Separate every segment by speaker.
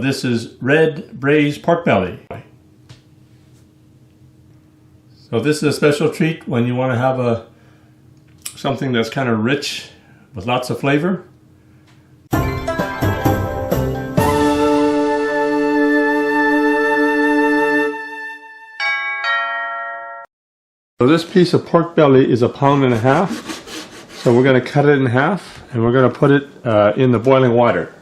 Speaker 1: This is red braised pork belly. So this is a special treat when you want to have something that's kind of rich with lots of flavor. So this piece of pork belly is 1.5 pounds. So we're going to cut it in half and we're going to put it in the boiling water.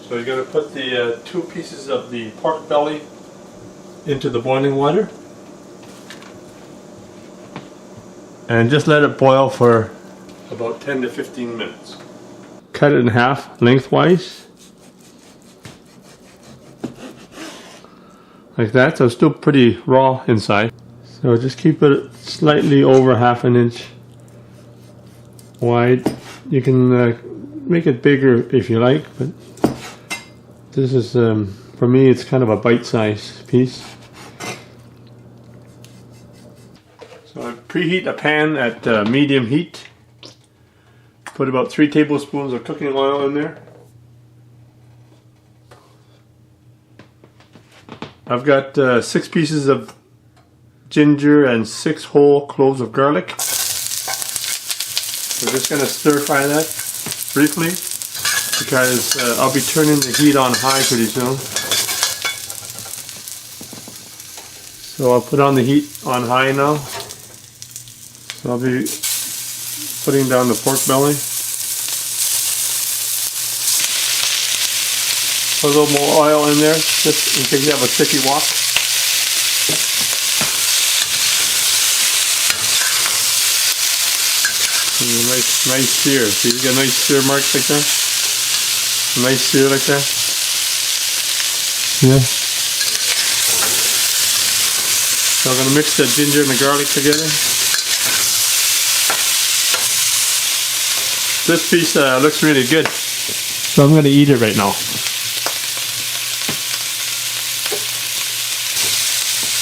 Speaker 1: So you're going to put the 2 pieces of the pork belly into the boiling water and just let it boil for about 10 to 15 minutes. Cut it in half lengthwise. Like that, so it's still pretty raw inside. So just keep it slightly over 1/2 inch wide. You can make it bigger if you like, but this is, for me, it's kind of a bite-sized piece. So I preheat a pan at medium heat. Put about 3 tablespoons of cooking oil in there. I've got 6 pieces of ginger and 6 whole cloves of garlic. We're just going to stir fry that briefly because I'll be turning the heat on high pretty soon. So I'll put on the heat on high now. So I'll be putting down the pork belly. Put a little more oil in there, just in case you have a sticky wok. Nice sear. See, you get a nice sear mark like that? A nice sear like that? Yeah. So I'm going to mix the ginger and the garlic together. This piece looks really good. So I'm going to eat it right now.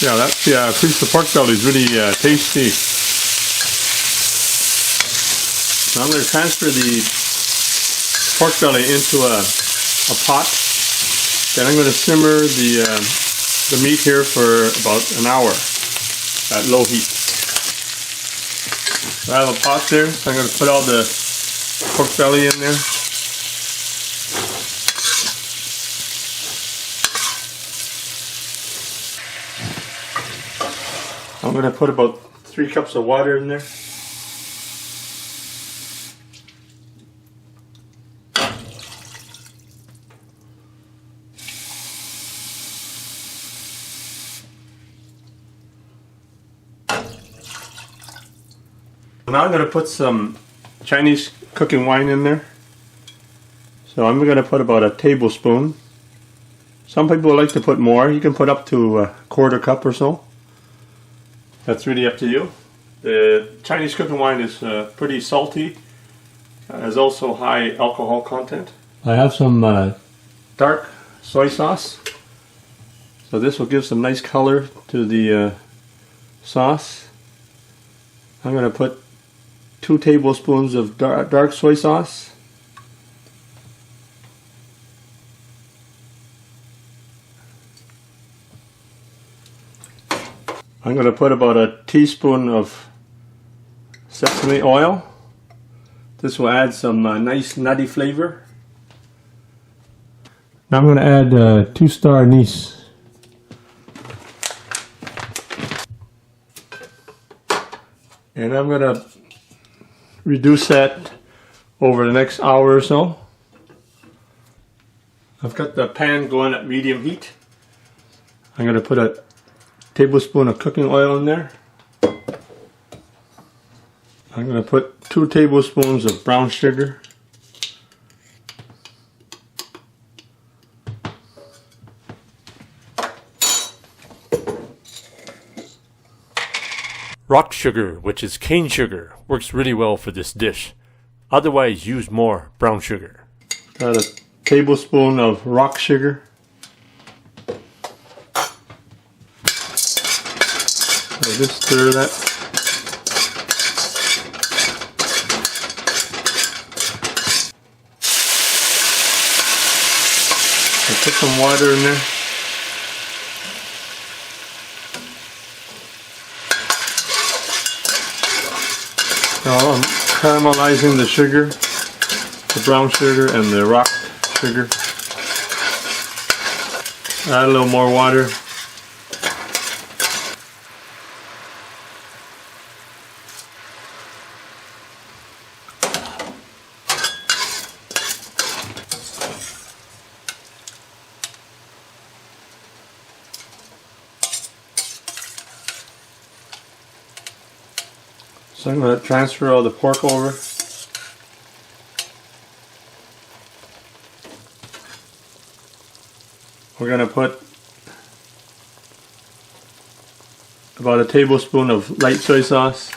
Speaker 1: Yeah, that piece of pork belly is really tasty. Now I'm going to transfer the pork belly into a pot. Then I'm going to simmer the meat here for about an hour at low heat. So I have a pot there, so I'm going to put all the pork belly in there. I'm going to put about 3 cups of water in there. Now I'm going to put some Chinese cooking wine in there. So I'm going to put about a tablespoon. Some people like to put more. You can put up to a 1/4 cup or so. That's really up to you. The Chinese cooking wine is pretty salty. Has also high alcohol content. I have some dark soy sauce. So this will give some nice color to the sauce. I'm going to put 2 tablespoons of dark soy sauce. I'm going to put about a teaspoon of sesame oil. This will add some nice nutty flavor. Now I'm going to add 2-star anise. And I'm going to reduce that over the next hour or so. I've got the pan going at medium heat. I'm going to put a tablespoon of cooking oil in there. I'm going to put 2 tablespoons of brown sugar.
Speaker 2: Rock sugar, which is cane sugar, works really well for this dish. Otherwise, use more brown sugar.
Speaker 1: Got a tablespoon of rock sugar. So just stir that. put some water in there. Now I'm caramelizing the sugar, the brown sugar and the rock sugar. Add a little more water. So I'm going to transfer all the pork over. We're going to put about a tablespoon of light soy sauce.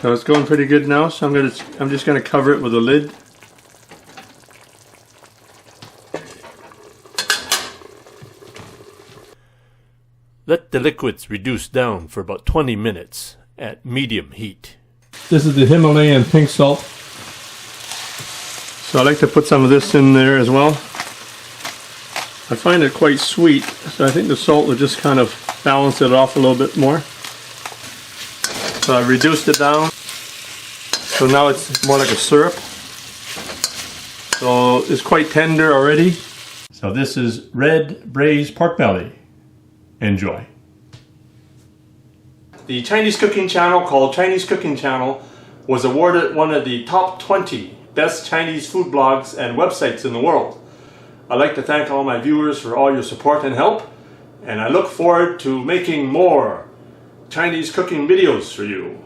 Speaker 1: So it's going pretty good now, so I'm just going to cover it with a lid.
Speaker 2: Let the liquids reduce down for about 20 minutes at medium heat.
Speaker 1: This is the Himalayan pink salt. So I like to put some of this in there as well. I find it quite sweet, so I think the salt will just kind of balance it off a little bit more. So I reduced it down. So now it's more like a syrup. So it's quite tender already. So this is red braised pork belly. Enjoy. The Chinese cooking channel called Chinese Cooking Channel was awarded one of the top 20 best Chinese food blogs and websites in the world. I'd like to thank all my viewers for all your support and help, and I look forward to making more Chinese cooking videos for you.